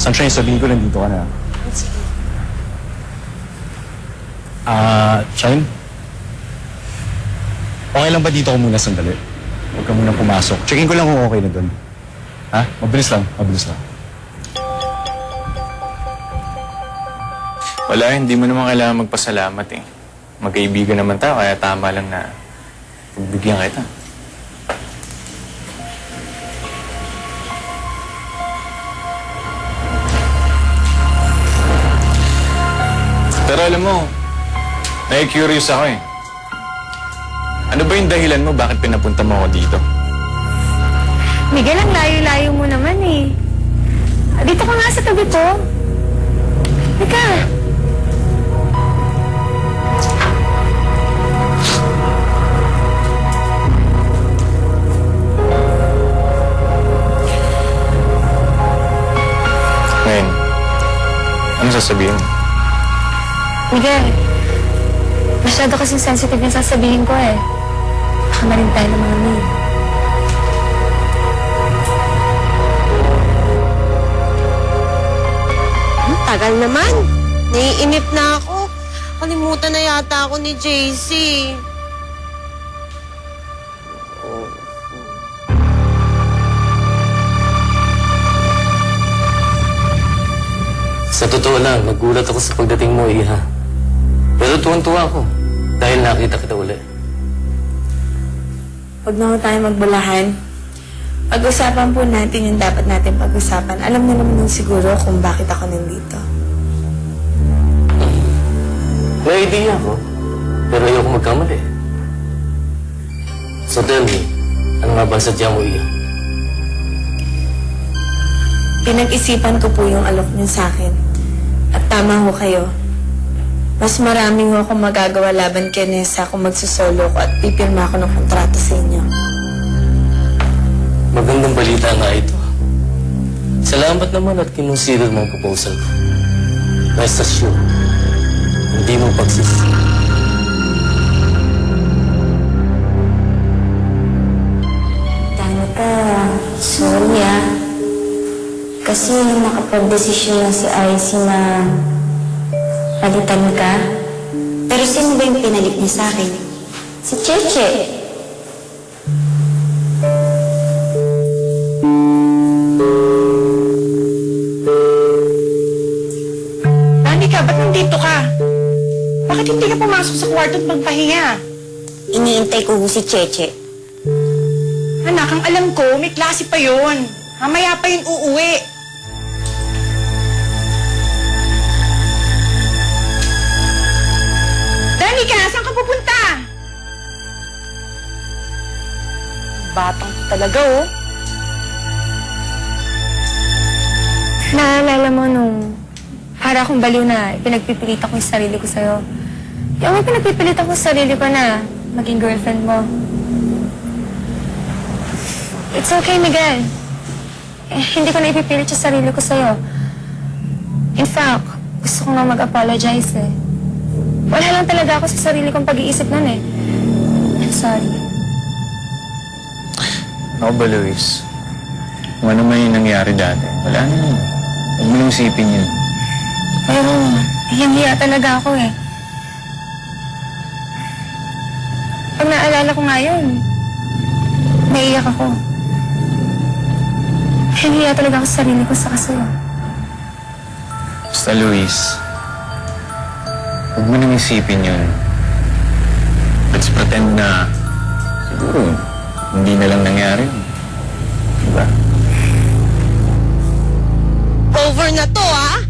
Sunshine, sabihin ko lang dito ka na. Sige. Shine? Okay lang ba dito ko muna sandali? Huwag ka muna pumasok. Checkin ko lang kung okay na doon. Ha? Mabilis lang, mabilis lang. Wala, hindi mo naman kailangan magpasalamat eh. Magkaibigan naman tayo, kaya tama lang na pagbigyan kita. Pero alam mo, nai-curious ako eh. Ano ba yung dahilan mo bakit pinapunta mo ako dito? Miguel, ang layo-layo mo naman eh. Dito ka nga sa tabi ko. Halika. Ngayon, ano sasabihin mo? Miguel, masyado kasing sensitive yung sasabihin ko eh. Baka marin tayo ng mga mail. Tagal naman. Naiinip na ako. Kalimutan na yata ako ni JC. Sa totoo lang, nagulat ako sa pagdating mo, Iha. Pero tuwan-tuwa ako dahil nakita kita uli. Huwag na ho tayo magbulahan. Pag-usapan po natin yung dapat natin pag-usapan. Alam niyo naman nun siguro kung bakit ako nandito. May idea ako, pero ayoko magkamali. So tell me, ano nga ba sadya mo, Iha? Pinag-isipan ko po yung alok niyo sa akin. At tama ho kayo. Mas maraming ho akong magagawa laban kay Nessa kung magsusolo ko at pipirma ako ng kontrata sa inyo. Magandang balita nga ito. Salamat naman at kinonsider mo ang proposal ko. Rest assured, hindi mo pagsisi. Danica, sorry ah. Kasi nakapag-desisyon na si IC na palitan ka. Pero sino ba yung pinalit niya sa akin? Si Cheche. Danica, ba't nandito ka? Bakit hindi ka pumasok sa kwarto at magpahinga? Iniintay ko si Cheche. Anak, ang alam ko, may klase pa yun. Mamaya pa yun uuwi. Danica, saan ka pupunta? Batang talaga, oh. Naalala mo nung para akong baliw na pinagpipilit ako yung sarili ko sa'yo. Yung may pinagpipilit ako sa sarili ko na maging girlfriend mo. It's okay, Miguel. Hindi ko na ipipilit yung sarili ko sa'yo. In fact, gusto ko nga mag-apologize eh. Wala lang talaga ako sa sarili kong pag-iisip nun eh. I'm sorry. Ako ba, Luis? Kung ano man yung nangyari dati, wala na yun. Huwag mo nang isipin yun. Pero, hiyang-hiya talaga ako eh. Pag naalala ko nga yun, naiiyak ako. Hiyang-hiya talaga ako sa sarili ko sa sa'yo. Basta, Luis, huwag mo nang isipin yun. Let's pretend na siguro hindi na lang nangyari yun. Diba? Over na to, ah!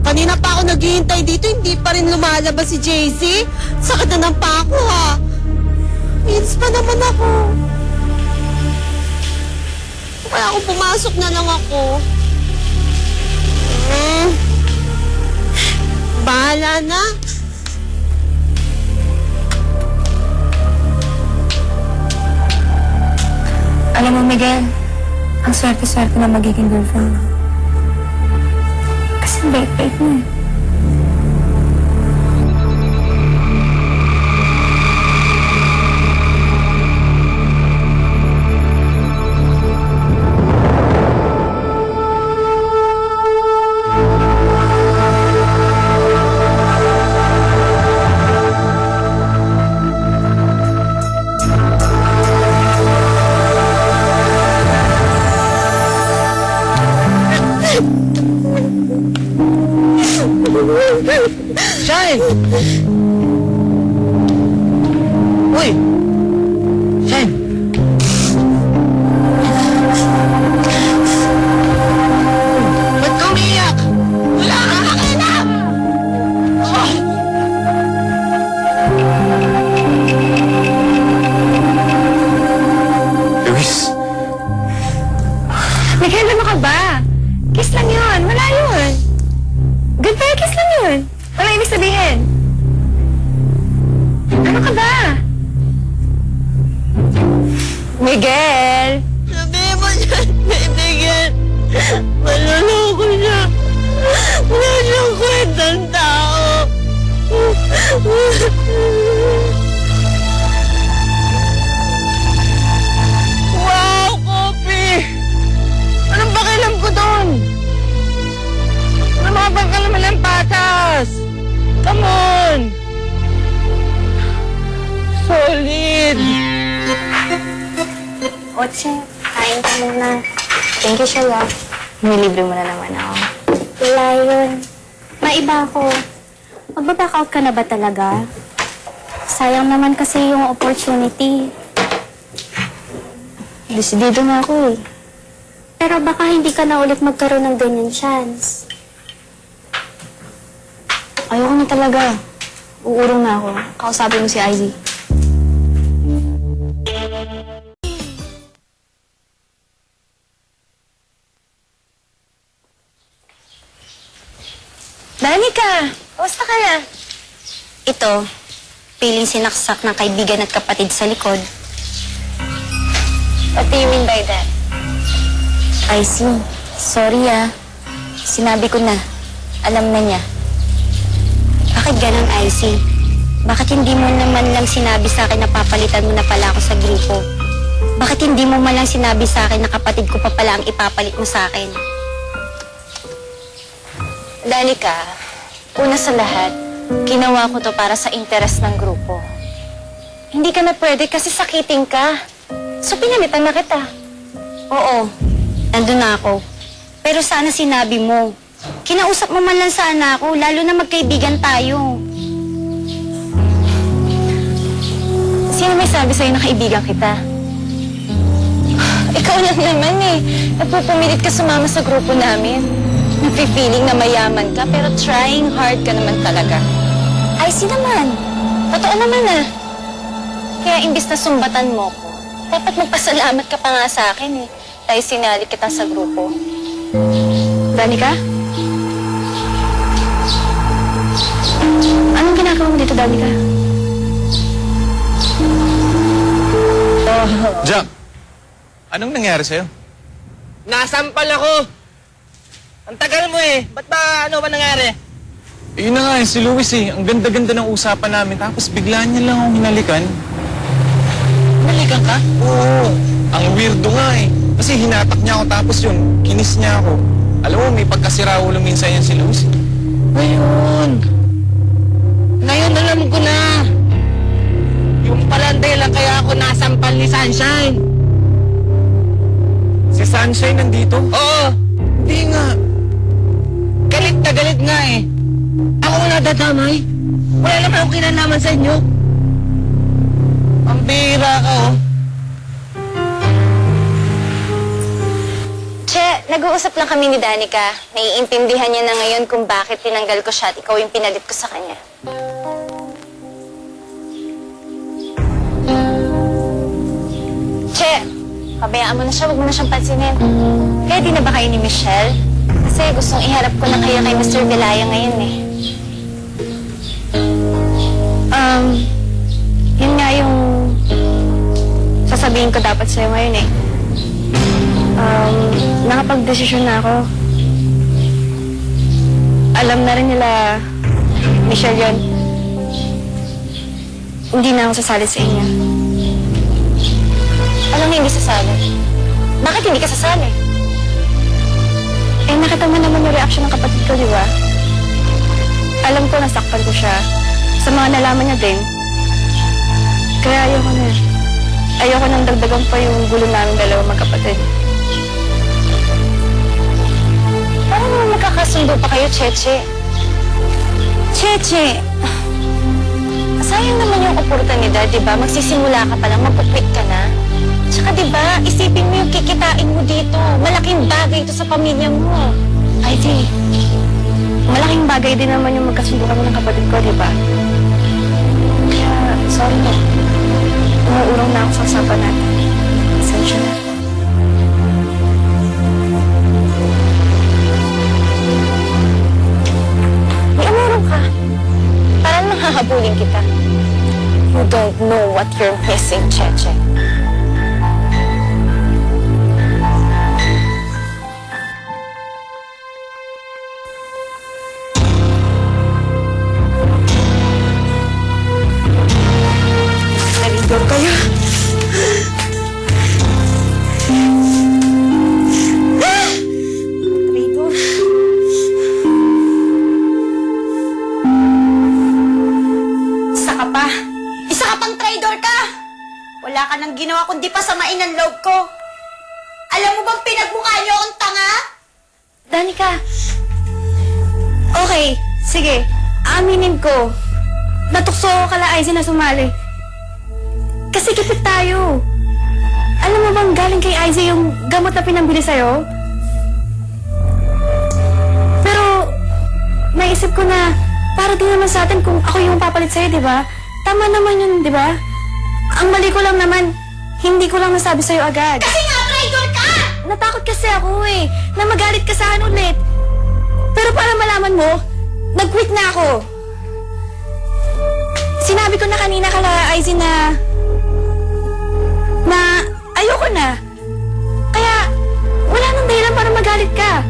Kanina pa ako naghihintay dito, hindi pa rin lumalabas si JC. Sakit na ng pako, ha? Minutes pa naman ako. Kaya ako pumasok na lang ako. Bahala na. Alam mo, Miguel, ang swerte-swerte na magiging girlfriend mo. Kasi bait-bait mo eh. Shine! Uy! Shine! Ba't ka umiiyak? Wala ka akinap! Oh! Luis, Miguel, ano ka ba? Kiss lang yun. Wala yun. Goodbye, kiss lang yun. Wala ibig sabihin. Ano ka ba? Miguel! Sabihin mo dyan, kaibigan. Maluloko siya. Wala siyang kwentang tao. Wow, Kopi! Anong pakialam ko doon? Lumabang ka naman ng patas! Come on! Solid! Otse, kain ka muna. Thank you, Sheila. Nilibre mo na naman ako. Wala yun. Maiba ako. Magbaback out ka na ba talaga? Sayang naman kasi yung opportunity. Desidido na ako eh. Pero baka hindi ka na ulit magkaroon ng ganyan chance. Ayoko na talaga. Uurong na ako. Kausapin mo si Izzy. Danica! Kamusta ka na? Ito, piling sinaksak ng kaibigan at kapatid sa likod. What do you mean by that? I see. Sorry Sinabi ko na. Alam na niya. Bakit ganun, Icy? Bakit hindi mo naman lang sinabi sa akin na papalitan mo na pala ako sa grupo? Bakit hindi mo man lang sinabi sa akin na kapatid ko pa pala ang ipapalit mo sa akin? Danica, una sa lahat, ginawa ko to para sa interes ng grupo. Hindi ka na pwede kasi sakitin ka. So pinalitan na kita. Oo, nandun na ako. Pero sana sinabi mo. Kinausap mo man lang sana ako, lalo na magkaibigan tayo. Sino may sabi sa'yo na kaibigan kita? Ikaw lang naman eh. Napupumilit ka sumama sa grupo namin. Nafe-feeling na mayaman ka, pero trying hard ka naman talaga. Icy naman. Totoo naman ah. Kaya imbis na sumbatan mo ko, dapat magpasalamat ka pa nga sa akin eh. Dahil sinali kita sa grupo. Danica? Anong ginagawa mo dito, Danica? Jack, anong nangyari sa'yo? Nasampal ako! Ang tagal mo eh! Ba't ba, ano ba nangyari? Yun na nga si Luis Ang ganda-ganda ng usapan namin. Tapos bigla niya lang akong hinalikan. Nalikan ka? Oo. Ang weirdo nga Kasi hinatak niya ako tapos yun, kinis niya ako. Alam mo, may pagkasiraulo minsan yan si Luis Ngayon! Ngayon alam ko na! Yung palanday lang kaya ako nasampal ni Sunshine. Si Sunshine nandito? Oo! Hindi nga. Galit na galit nga eh. Ako na dadamay. Wala naman akong kinalaman sa inyo. Ang bihira ka oh. Che, nag-uusap lang kami ni Danica. Naiintindihan niya na ngayon kung bakit tinanggal ko siya at ikaw yung pinalit ko sa kanya. Che, pabayaan mo na siya, huwag mo na siyang pansinin. Kaya di na ba kayo ni Michelle? Kasi gustong iharap ko na kayo kay Mr. Vilaya ngayon eh. Yun nga yung sasabihin ko dapat sa'yo ngayon eh. Nakapag-desisyon na ako. Alam na rin nila, Michelle yun. Hindi na ako sasali sa inyo. Anong hindi sasali? Bakit hindi ka sasali? Eh, nakita mo naman yung reaction ng kapatid ko, di ba? Alam ko nasaktan ko siya. Sa mga nalaman niya din. Kaya ayoko na. Ayoko nang dagdagan pa yung gulo namin dalawa magkapatid. Paano naman magkakasundo pa kayo, Cheche? Cheche, sayang naman yung oportunidad, di ba? Magsisimula ka pa lang, mag-quit ka na. Tsaka di ba, isipin mo yung kikitain mo dito. Malaking bagay ito sa pamilya mo. Ivy, malaking bagay din naman yung magkasundo kami ng kapatid ko, di ba? Kaya, sorry na. Umuurong na ako sa usapan natin. Pasensya na. May umurong ka. Parang nanghahabulin kita. You don't know what you're missing, Cheche. Nalindor kayo. Traidor. Isa ka pa. Isa ka pang traidor ka! Wala ka nang ginawa kundi pasamain ang loob ko. Alam mo bang pinagmukha niyo akong tanga? Danica. Okay, sige. Aminin ko. Natukso ko kala Aizen na sumali. Kasi kipit tayo. Alam mo bang galing kay Aizen yung gamot na pinambili sa'yo? Pero, naisip ko na para din naman sa atin kung ako yung papalit sa'yo, di ba? Tama naman yun, di ba? Ang mali ko lang naman, hindi ko lang nasabi sa'yo agad. Kasi nga, traidor ka! Natakot kasi ako eh, na magalit ka sa akin ulit. Pero para malaman mo, nag-quit na ako. Sinabi ko na kanina kala Aizen na ayoko na. Kaya wala nang dahilan para magalit ka.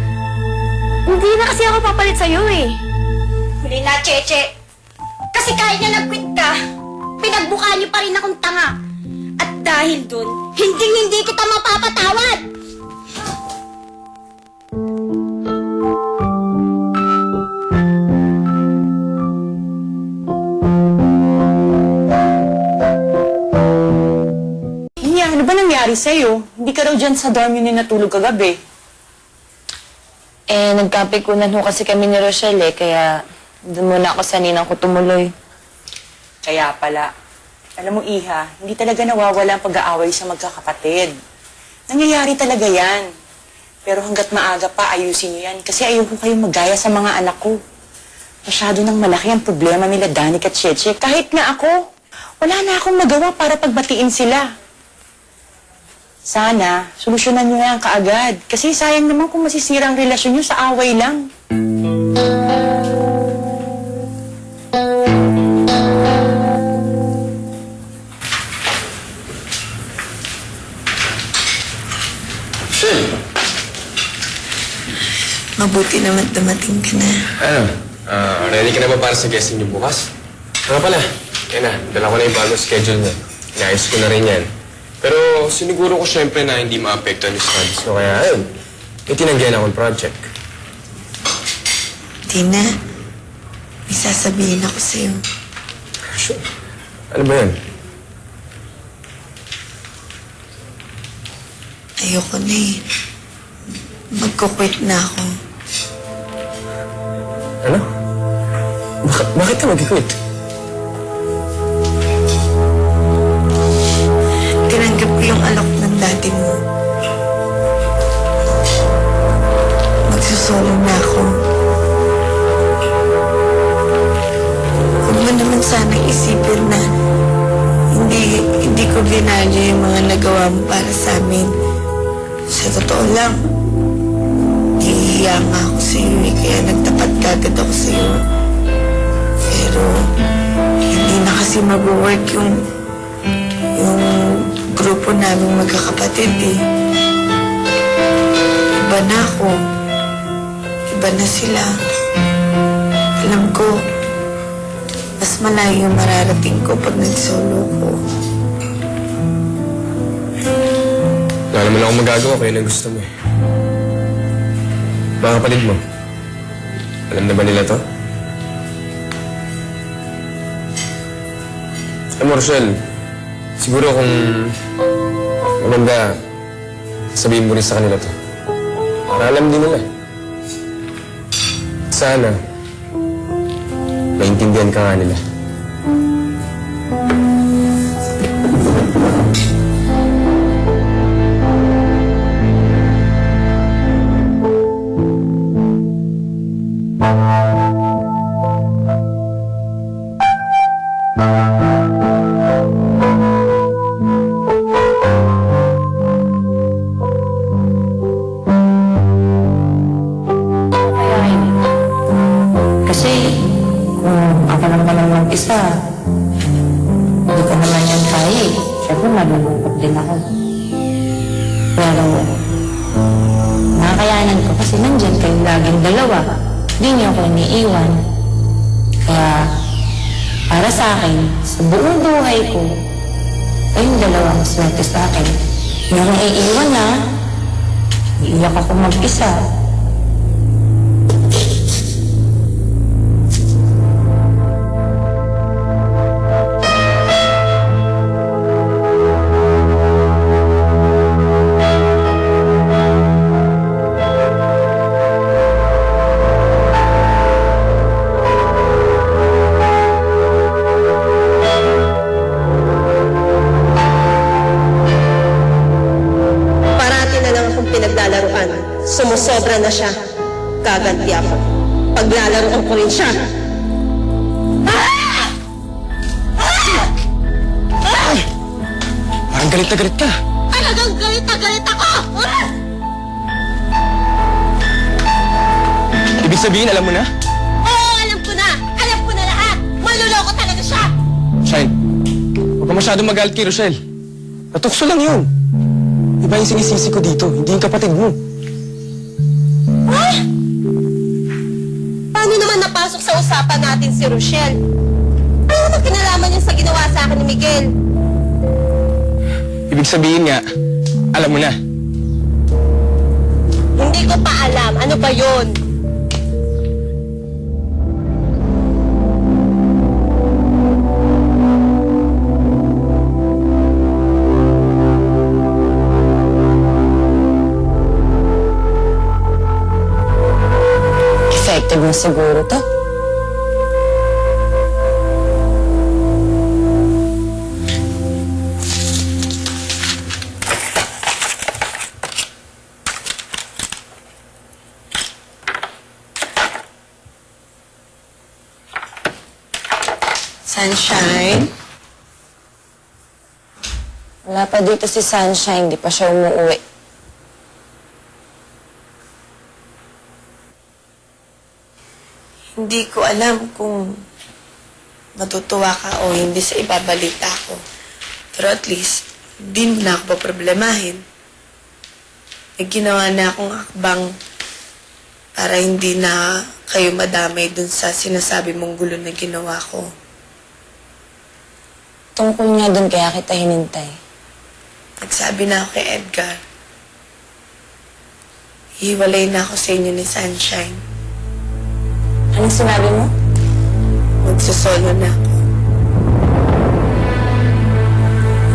Hindi na kasi ako papalit sa'yo eh. Huli na, Cheche. Kasi kahit na nag-quit ka, pinagmukha niyo pa rin akong tanga. At dahil dun, hindi kita mapapatawad! Nya, ano ba nangyari sa'yo? Hindi ka raw dyan sa dorm yun natulog kagabi. Nagkapikunan ho kasi kami ni Rochelle kaya doon muna ako sa ninang ko tumuloy. Kaya pala. Alam mo, Iha, hindi talaga nawawala ang pag-aaway sa magkakapatid. Nangyayari talaga yan. Pero hanggat maaga pa, ayusin niyo yan. Kasi ayoko kayong magaya sa mga anak ko. Masyado nang malaki ang problema nila Danica at Cheche. Kahit nga ako, wala na akong magawa para pagbatiin sila. Sana, solusyonan niyo yan kaagad. Kasi sayang naman kung masisira ang relasyon niyo sa away lang. Mabuti naman dumating ka na. Ano? Ready ka na ba para sa guesting niyo bukas? Nga pala, yan na. Dala ko na yung bagong schedule niya. Inaayos ko na rin yan. Pero siniguro ko syempre na hindi maapektuhan yung studies ko. Kaya ayun, may tinanggihan akong project. Tina, may sasabihin ako sa'yo. Sure. Ano ba yan? Ayoko na eh. Magkukwit na ako. Ano? Bakit ka mag-quit? Tinanggap ko yung alok ng dati mo. Magsusulong na ako. Huwag mo naman sanang isipin na hindi ko binalyo yung mga nagawa mo para sa amin. Sa totoo lang, hihiya nga ako sa iyo kaya nagtapat kagad ako sa iyo. Pero hindi na kasi mag-work yung grupo naming magkakapatid eh. Iba na ako. Iba na sila. Alam ko, mas malayo yung mararating ko pag nag-solo ko. Wala naman akong magagawa kaya na gusto mo eh. Mga kapatid mo, alam na ba nila to? Alam mo, Rochelle, siguro kung maganda, sabihin mo rin sa kanila to. Para alam din nila. Sana, maintindihan ka nga nila. Kasi, kung ako lang naman mag-isa, hindi ko naman yan kaya eh. Siyempre, malulungkot din ako. Pero, nakakayanan ko kasi nandyan kayong laging dalawa. Hindi niyo ako iniiwan. Kaya, para sa akin, sa buong buhay ko, kayong dalawa ang swerte sa akin. Hindi akong iiwan na. Iiyak ako mag-isa. Parati na lang akong pinaglalaruan. Sumusobra na siya. Gaganti ako. Paglalaroan ko rin siya. Parang galit na galit ka. Talagang galit na galit ako! Ibig sabihin, alam mo na? Oo, alam ko na! Alam ko na lahat! Manluloko talaga siya! Shine, huwag ka masyadong magalit kay Rochelle. Natukso lang yun. Iba yung sinisisi ko dito, hindi yung kapatid mo. Paano naman napasok sa usapan natin si Rochelle? Ano naman kinalaman niya sa ginawa sa akin ni Miguel? Ibig sabihin nga, alam mo na. Hindi ko pa alam. Ano ba yun? Effective na siguro to. Sunshine? Wala pa dito si Sunshine, di pa siya umuwi. Hindi ko alam kung matutuwa ka o hindi sa ibabalita ko. Pero at least, di mo na ako paproblemahin. May ginawa na akong akbang para hindi na kayo madamay dun sa sinasabi mong gulo na ginawa ko. Tungkol nga doon kaya kita hinintay. Nagsabi na ako kay Edgar. Hiwalay na ako sa inyo ni Sunshine. Anong sinabi mo? Magsosolo na ako.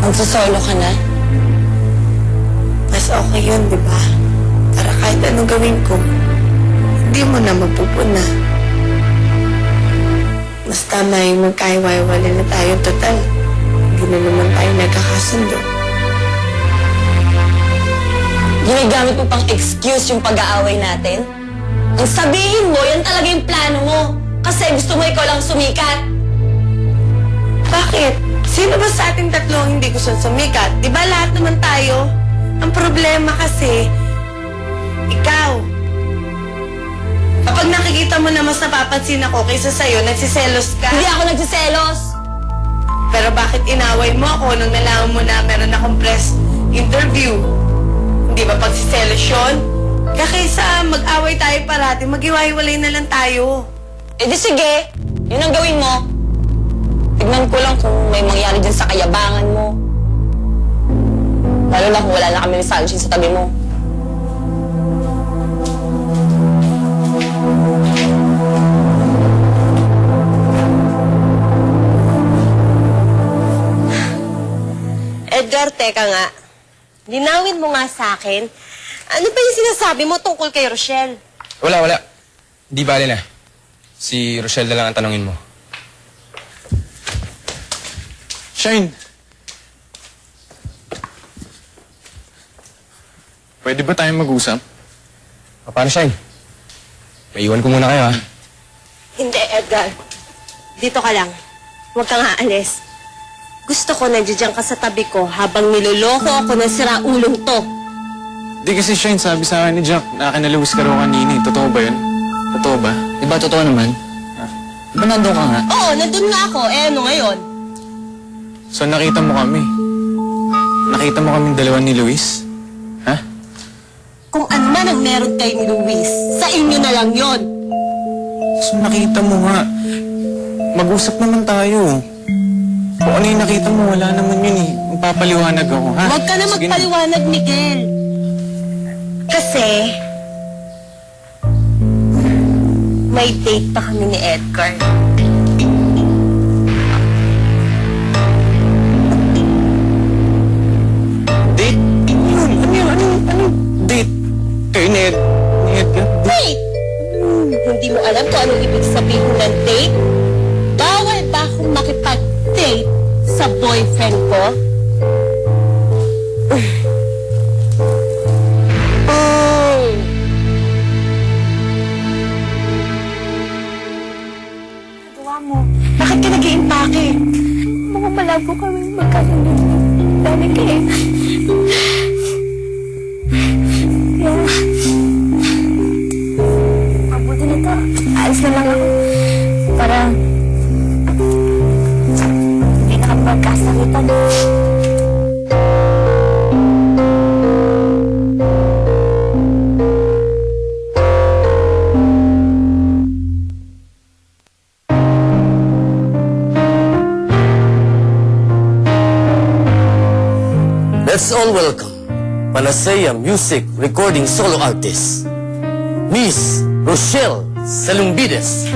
Magsosolo ka na? Mas okay yun, di ba? Para kahit anong gawin ko, hindi mo na mapupuna. Mas tama yung magkaiwaiwala na tayo total. Hindi na naman tayo nagkakasundo. Ginagamit mo pang excuse yung pag-aaway natin? Ang sabihin mo, yan talaga yung plano mo. Kasi gusto mo ikaw lang sumikat. Bakit? Sino ba sa ating tatlo ang hindi gusto sumikat? Di ba lahat naman tayo? Ang problema kasi, ikaw. Kapag nakikita mo na mas napapansin ako kaysa sa'yo, nagsiselos ka. Hindi ako nagsiselos. Pero bakit inaway mo ako nung nalaman mo na meron akong press interview? Hindi ba pagsiselos yun? Kaya kaysa mag-away tayo parati, mag-iwahiwalay na lang tayo. Eh di sige, yun ang gawin mo. Tignan ko lang kung may mangyari dyan sa kayabangan mo. Lalo na kung wala na kami ni Sunshine sa tabi mo. Edgar, teka nga. Linawin mo nga sa akin. Ano ba yung sinasabi mo tungkol kay Rochelle? Wala. Di bale na. Si Rochelle na lang ang tanongin mo. Shine! Pwede ba tayong mag-usap? Paano, Shine? Maiwan ko muna kayo, ha? Hindi, Edgar. Dito ka lang. Huwag kang aalis. Gusto ko nandiyan ka sa tabi ko habang niloloko ako ng siraulong to. Di kasi Shine, sabi sa akin ni Jack na kinalawis ka raw kanina eh. Totoo ba yun? Totoo ba? Di ba totoo naman? Di ba nandun ka nga? Oo, nandun nga ako. Eh, ano ngayon? So nakita mo kami? Nakita mo kaming dalawa ni Luis? Ha? Kung ano man ang meron kay ni Luis, sa inyo na lang yon. So nakita mo nga. Mag-usap naman tayo. Kung ano yung nakita mo, wala naman yun eh. Magpapaliwanag ako, ha? Huwag ka na Sige magpaliwanag, Miguel. Kasi, may date pa kami ni Edgar. Date? Ano yun? Ano? Date? Kayo ni Edgar? Date! Hindi mo alam kung anong ibig sabihin ng date? Bawal ba akong makipag-date sa boyfriend ko? Gawa mo. Bakit ka nag-iimpake? Mga malabo kami magkakaroon. Dami kayo. Yeah. Mabuti na to. Alis na lang ako. Para hindi na kami magkasakitan. Let's all welcome Panacea Music Recording Solo Artist, Miss Rochelle Salumbides.